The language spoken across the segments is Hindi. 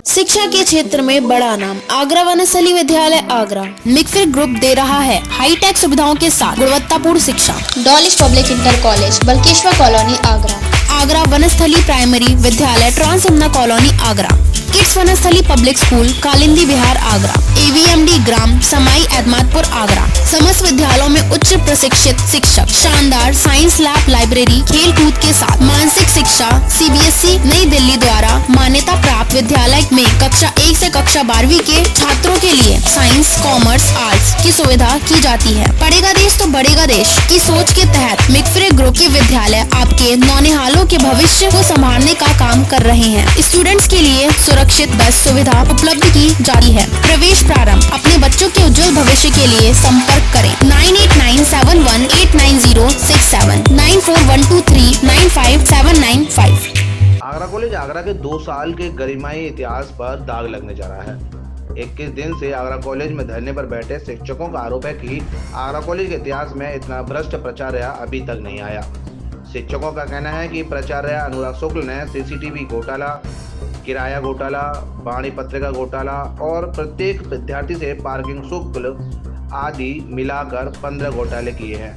शिक्षा के क्षेत्र में बड़ा नाम आगरा वनस्थली विद्यालय आगरा मिक्फिर ग्रुप दे रहा है हाईटेक सुविधाओं के साथ गुणवत्तापूर्ण शिक्षा। डॉलिश public inter college Balkeshwar colony Agra, Agra Vanasthali primary विद्यालय ट्रांसमना colony Agra, kids Vanasthali public school Kalindi Vihar Agra, AVMD ग्राम समाई एदमातपुर आगरा। समस्त विद्यालयों में उच्च प्रशिक्षित शिक्षक, शानदार साइंस लैब, लाइब्रेरी, खेल कूद के साथ मानसिक शिक्षा। CBSE नई दिल्ली द्वारा मान्यता प्राप्त विद्यालय में कक्षा 1 से कक्षा 12वीं के छात्रों के लिए साइंस, कॉमर्स, आर्ट्स की सुविधा की जाती है। पढ़ेगा देश तो बढ़ेगा देश की सोच के तहत मिक्फिर ग्रुप के विद्यालय आपके नौनिहालों के भविष्य को संभालने का काम कर रहे हैं। स्टूडेंट्स के लिए सुरक्षित बस सुविधा उपलब्ध की जाती है। प्रवेश प्रारंभ। अपने बच्चों के उज्जवल भविष्य के लिए संपर्क करें 9897189067 9412395795। आगरा कॉलेज आगरा के 2 साल के गरिमाई इतिहास पर दाग लगने जा रहा है। 21 दिन से आगरा कॉलेज में धरने पर बैठे शिक्षकों का आरोप है कि आगरा कॉलेज के इतिहास में इतना भ्रष्ट प्राचार्य अभी तक नहीं आया। शिक्षकों का कहना है कि प्राचार्य अनुराग शुक्ल ने CCTV घोटाला, किराया घोटाला, वाणी पत्रिका घोटाला और प्रत्येक विद्यार्थी से पार्किंग शुल्क आदि मिलाकर 15 घोटाले किए हैं।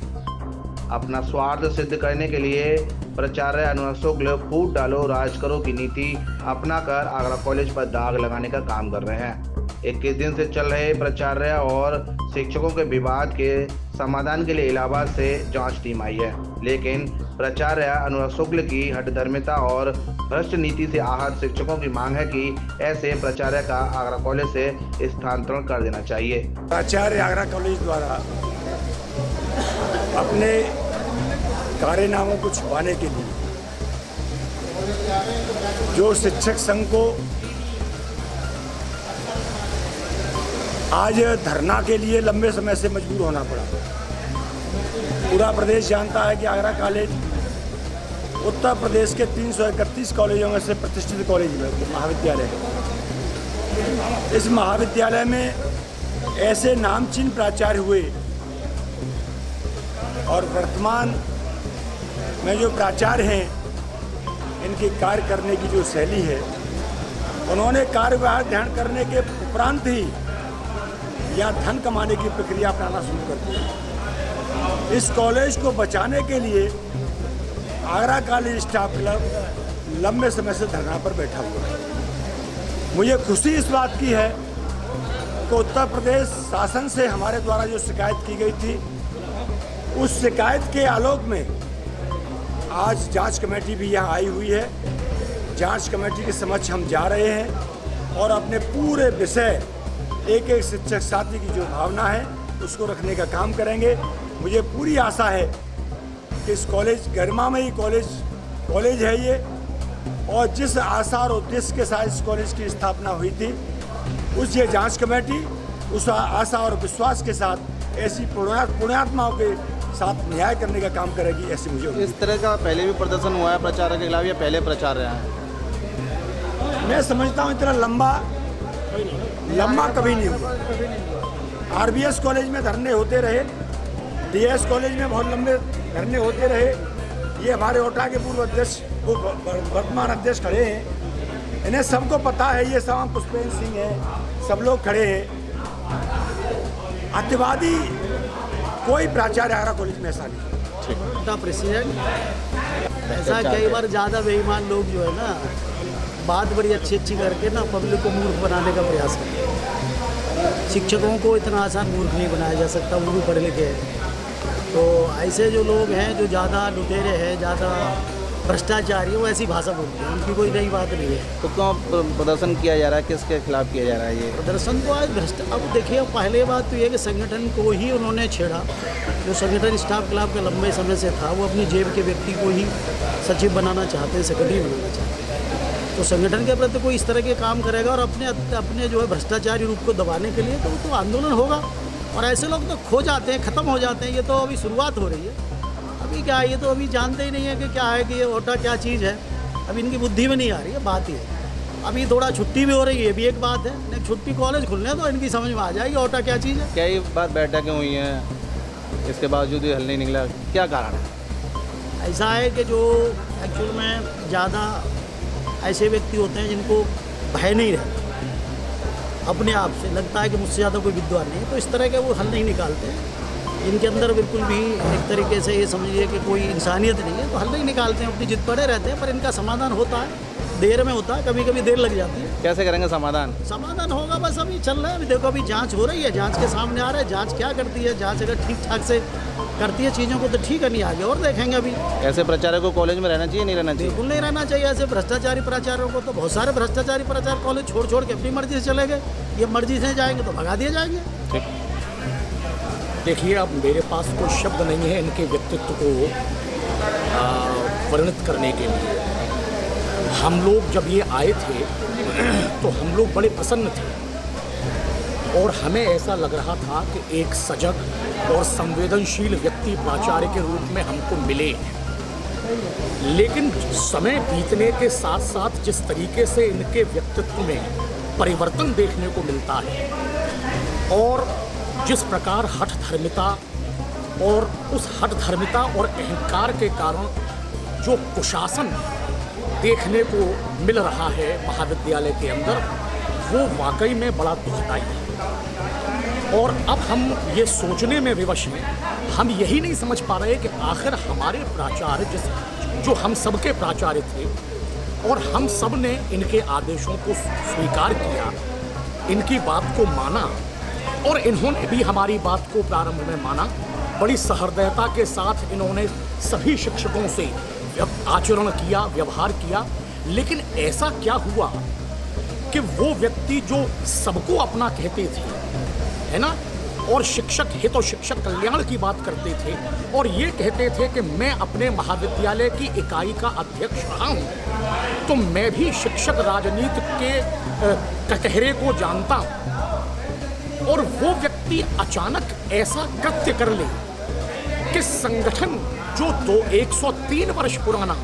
अपना स्वार्थ सिद्ध करने के लिए प्राचार्य अनुराग शुक्ल फूट डालो राज करो की नीति अपनाकर आगरा कॉलेज पर दाग लगाने का काम कर रहे हैं। 21 दिन से चल रहे प्राचार्य और शिक्षकों के विवाद के समाधान के लिए इलाहाबाद से जांच टीम आई है, लेकिन प्राचार्य अनुराग शुक्ल की हठधर्मिता और भ्रष्ट नीति से आहत शिक्षकों की मांग है कि ऐसे प्राचार्य का आगरा कॉलेज से स्थानांतरण कर देना चाहिए। प्राचार्य आगरा कॉलेज द्वारा अपने कार्यनामों को छुपाने के लिए जो शिक्षक संघ को आज धरना के लिए लंबे समय से मजबूर होना पड़ा। पूरा प्रदेश जानता है कि आगरा कॉलेज उत्तर प्रदेश के 331 कॉलेजों में से प्रतिष्ठित कॉलेज है, महाविद्यालय है। इस महाविद्यालय में ऐसे नामचीन प्राचार्य हुए और वर्तमान में जो प्राचार्य हैं, इनकी कार्य करने की जो शैली है, उन्होंने कार्यभार ग्रहण करने के उपरांत ही या धन कमाने की प्रक्रिया अपनाना शुरू कर दी। इस कॉलेज को बचाने के लिए आगरा कॉलेज स्टाफ क्लब लंबे समय से धरना पर बैठा हुआ है। मुझे खुशी इस बात की है कि उत्तर प्रदेश शासन से हमारे द्वारा जो शिकायत की गई थी, उस शिकायत के आलोक में आज जांच कमेटी भी यहाँ आई हुई है। जांच कमेटी के समक्ष हम जा रहे हैं और अपने पूरे विषय एक एक शिक्षक साथी की जो भावना है उसको रखने का काम करेंगे। मुझे पूरी आशा है कि इस कॉलेज गरिमामयी कॉलेज है ये, और जिस आशा और उद्देश्य के साथ इस कॉलेज की स्थापना हुई थी, उस ये जांच कमेटी उस आशा और विश्वास के साथ ऐसी पुण्यात्माओं के साथ न्याय करने का काम करेगी, ऐसी मुझे उम्मीद। इस तरह का पहले भी प्रदर्शन हुआ है प्राचार्य के खिलाफ या पहले प्राचार्य हैं? मैं समझता हूँ इतना लंबा कभी नहीं हुआ। RBS कॉलेज में धरने होते रहे, DS कॉलेज में बहुत लंबे धरने होते रहे। ये हमारे ओटा के पूर्व अध्यक्ष वर्तमान अध्यक्ष खड़े हैं, इन्हें सबको पता है। ये सब पुष्पेंद्र सिंह हैं, सब लोग खड़े हैं। अतिवादी कोई प्राचार्य आगरा कॉलेज में ऐसा नहीं। प्रेसिडेंट ऐसा कई बार ज़्यादा बेईमान लोग जो है ना, बात बड़ी अच्छी करके ना पब्लिक को मूर्ख बनाने का प्रयास करते हैं। शिक्षकों को इतना आसान मूर्ख नहीं बनाया जा सकता, वो भी पढ़े लिखे हैं। तो ऐसे जो लोग हैं जो ज़्यादा लुटेरे हैं, ज़्यादा भ्रष्टाचारी, वो ऐसी भाषा बोलते हैं, उनकी कोई नई बात नहीं है। तो क्यों प्रदर्शन किया जा रहा है, किसके खिलाफ किया जा रहा है ये प्रदर्शन? तो आज अब देखिए, पहले बात तो ये कि संगठन को ही उन्होंने छेड़ा। जो संगठन स्टाफ क्लब का लंबे समय से था, वो अपनी जेब के व्यक्ति को ही सचिव बनाना चाहते हैं, सेक्रेटरी बनाना चाहते हैं। तो संगठन के प्रति कोई इस तरह के काम करेगा और अपने जो है भ्रष्टाचारी रूप को दबाने के लिए तो आंदोलन होगा। और ऐसे लोग तो खो जाते हैं, ख़त्म हो जाते हैं। ये तो अभी शुरुआत हो रही है। अभी क्या है, ये तो अभी जानते ही नहीं है कि क्या है, कि ये ओटा क्या चीज़ है। अभी इनकी बुद्धि में नहीं आ रही है, बात ही है। अभी थोड़ा छुट्टी भी हो रही है, ये भी एक बात है। नहीं, छुट्टी कॉलेज खुलने तो इनकी समझ में आ जाएगी ओटा क्या चीज़ है। कई बार बैठकें हुई हैं, इसके बावजूद भी हल नहीं निकला, क्या कारण है? ऐसा है कि जो एक्चुअल में ज़्यादा ऐसे व्यक्ति होते हैं जिनको भय नहीं रहता, अपने आप से लगता है कि मुझसे ज़्यादा कोई विद्वान नहीं है, तो इस तरह के वो हल नहीं निकालते। इनके अंदर बिल्कुल भी एक तरीके से ये समझिए कि कोई इंसानियत नहीं है, तो हल नहीं निकालते हैं, अपनी जिद पड़े रहते हैं। पर इनका समाधान होता है, देर में होता है, कभी कभी देर लग जाती है। कैसे करेंगे समाधान? समाधान होगा, बस अभी चल रहा है। अभी देखो, अभी जांच हो रही है, जांच के सामने आ रहा है, जांच क्या करती है। जांच अगर ठीक ठाक से करती है चीज़ों को तो ठीक है, नहीं आगे और देखेंगे। अभी ऐसे प्राचार्य को कॉलेज में रहना चाहिए, नहीं रहना चाहिए? बिल्कुल नहीं रहना चाहिए ऐसे भ्रष्टाचारी प्राचार्यों को। तो बहुत सारे भ्रष्टाचारी प्राचार्य कॉलेज छोड़ छोड़ के अपनी मर्जी से चले गए। ये मर्जी से जाएंगे तो भगा दिए जाएंगे। ठीक। देखिए, अब मेरे पास कोई शब्द नहीं है इनके व्यक्तित्व को वर्णित करने के लिए। हम लोग जब ये आए थे तो हम लोग बड़े प्रसन्न थे और हमें ऐसा लग रहा था कि एक सजग और संवेदनशील व्यक्ति प्राचार्य के रूप में हमको मिले हैं। लेकिन समय बीतने के साथ साथ जिस तरीके से इनके व्यक्तित्व में परिवर्तन देखने को मिलता है और जिस प्रकार हठ धर्मिता और उस हठ धर्मिता और अहंकार के कारण जो कुशासन देखने को मिल रहा है महाविद्यालय के अंदर, वो वाकई में बड़ा दुखदायी है। और अब हम ये सोचने में विवश हैं, हम यही नहीं समझ पा रहे कि आखिर हमारे प्राचार्य जो हम सबके प्राचार्य थे और हम सब ने इनके आदेशों को स्वीकार किया, इनकी बात को माना और इन्होंने भी हमारी बात को प्रारंभ में माना। बड़ी सहृदयता के साथ इन्होंने सभी शिक्षकों से आचरण किया, व्यवहार किया। लेकिन ऐसा क्या हुआ कि वो व्यक्ति जो सबको अपना कहते थे, है ना, और शिक्षक हित और शिक्षक कल्याण की बात करते थे और ये कहते थे कि मैं अपने महाविद्यालय की इकाई का अध्यक्ष रहा हूँ, तो मैं भी शिक्षक राजनीति के कटहरे को जानता हूँ। और वो व्यक्ति अचानक ऐसा कृत्य कर ले कि संगठन जो 103 वर्ष पुराना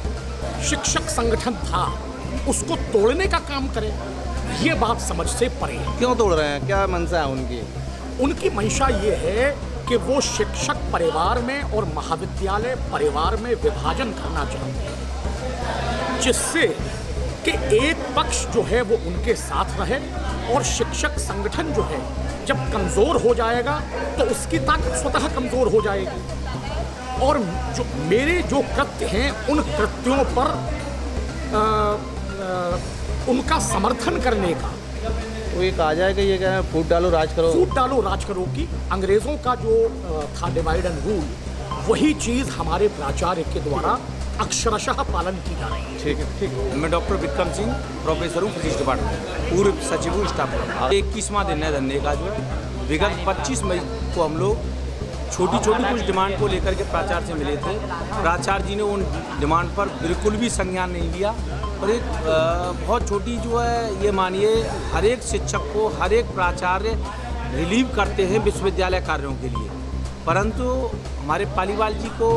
शिक्षक संगठन था उसको तोड़ने का काम करे, ये बात समझ से परे है। क्यों तोड़ रहे हैं? क्या मंशा है उनकी? उनकी मंशा ये है कि वो शिक्षक परिवार में और महाविद्यालय परिवार में विभाजन करना चाहते हैं, जिससे कि एक पक्ष जो है वो उनके साथ रहे और शिक्षक संगठन जो है जब कमज़ोर हो जाएगा तो उसकी ताकत स्वतः कमज़ोर हो जाएगी। और जो मेरे जो कृत्य हैं उन कृत्यों पर उनका समर्थन करने का, तो ये कहा जाए कि ये क्या है, फूट डालो राज करो। फूट डालो राज करो की अंग्रेज़ों का जो था डिवाइड एंड रूल, वही चीज़ हमारे प्राचार्य के द्वारा अक्षरशः पालन की जा रही है। ठीक है, ठीक है। मैं डॉक्टर विक्रम सिंह, प्रोफेसर हूँ फिजिक्स डिपार्टमेंट, पूर्व सचिव हूँ स्टाफ। 21वां दिन है धरने का। जो विगत 25 मई को हम लोग छोटी छोटी कुछ डिमांड को लेकर के प्राचार्य से मिले थे। प्राचार्य जी ने उन डिमांड पर बिल्कुल भी संज्ञान नहीं लिया और एक बहुत छोटी जो है, ये मानिए हर एक शिक्षक को हर एक प्राचार्य रिलीव करते हैं विश्वविद्यालय कार्यों के लिए, परंतु हमारे पालीवाल जी को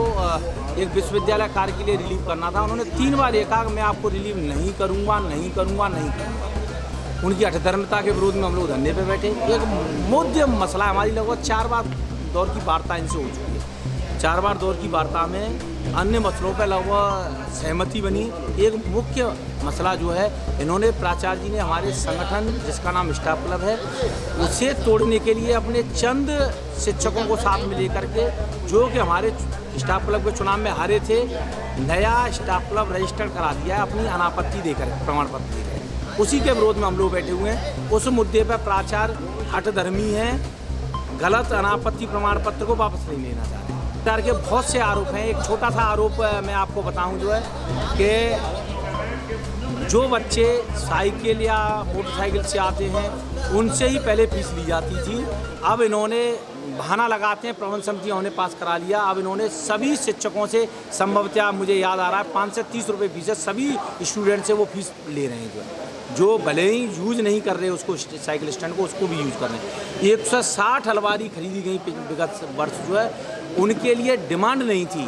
एक विश्वविद्यालय कार्य के लिए रिलीव करना था। उन्होंने 3 बार ये कहा कि मैं आपको रिलीव नहीं करूँगा, नहीं करूँगा, नहीं करूँगा। उनकी हठधर्मिता के विरोध में हम लोग धरने पे बैठे। एक मुद्दे मसला हमारी लगभग 4 बार दौर की वार्ता इनसे हो चुकी है। 4 बार दौर की वार्ता में अन्य मसलों पर लगभग सहमति बनी। एक मुख्य मसला जो है, इन्होंने प्राचार्य जी ने हमारे संगठन जिसका नाम स्टाफ क्लब है उसे तोड़ने के लिए अपने चंद शिक्षकों को साथ में लेकर के, जो कि हमारे स्टाफ क्लब के चुनाव में हारे थे, नया स्टाफ क्लब रजिस्टर करा दिया है अपनी अनापत्ति देकर, प्रमाण पत्र देकर। उसी के विरोध में हम लोग बैठे हुए हैं। उस मुद्दे पर प्राचार्य हठधर्मी हैं, गलत अनापत्ति प्रमाण पत्र को वापस नहीं लेना चाह रहे। सरकार के बहुत से आरोप हैं। एक छोटा सा आरोप मैं आपको बताऊं जो है कि जो बच्चे साइकिल या मोटरसाइकिल से आते हैं उनसे ही पहले फीस ली जाती थी। अब इन्होंने बहाना लगाते हैं, प्रबंध समिति उन्होंने पास करा लिया। अब इन्होंने सभी शिक्षकों से संभवतः मुझे याद आ रहा है 530 रुपये फीस है, सभी स्टूडेंट से वो फीस ले रहे हैं। जो भले ही यूज़ नहीं कर रहे उसको साइकिल स्टैंड को, उसको भी यूज़ कर रहे हैं। 160 अलमारी खरीदी गई विगत वर्ष जो है, उनके लिए डिमांड नहीं थी।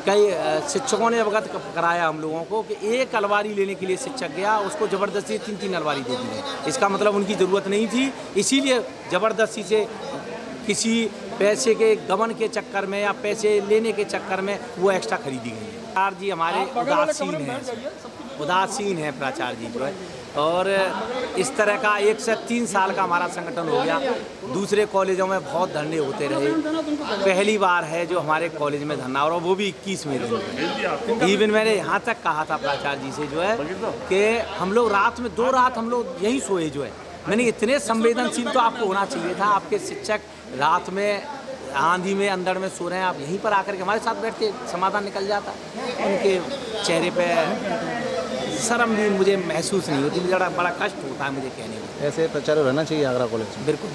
कई शिक्षकों ने अवगत कराया हम लोगों को कि एक अलमारी लेने के लिए शिक्षक गया, उसको ज़बरदस्ती 3-3 अलमारी दे दी गई। इसका मतलब उनकी ज़रूरत नहीं थी, इसीलिए ज़बरदस्ती से किसी पैसे के गबन के चक्कर में या पैसे लेने के चक्कर में वो एक्स्ट्रा खरीदी गई है। प्राचार्य जी हमारे उदासीन हैं, उदासीन है प्राचार्य जी जो है। और इस तरह का 1 से 3 साल का हमारा संगठन हो गया। दूसरे कॉलेजों में बहुत धरने होते रहे, पहली बार है जो हमारे कॉलेज में धरना, और वो भी 21वें दिन। इवन मैंने यहाँ तक कहा था प्राचार्य जी से जो है कि हम लोग रात में 2 रात हम लोग यहीं सोए जो है। मैंने इतने संवेदनशील तो आपको होना चाहिए था, आपके शिक्षक रात में आंधी में अंदर में सो रहे हैं, आप यहीं पर आकर के हमारे साथ बैठ के समाधान निकल जाता। उनके चेहरे पे शर्म भी मुझे महसूस नहीं होती, बड़ा कष्ट होता है मुझे कहने में। ऐसे प्रचार रहना चाहिए आगरा कॉलेज में। बिल्कुल।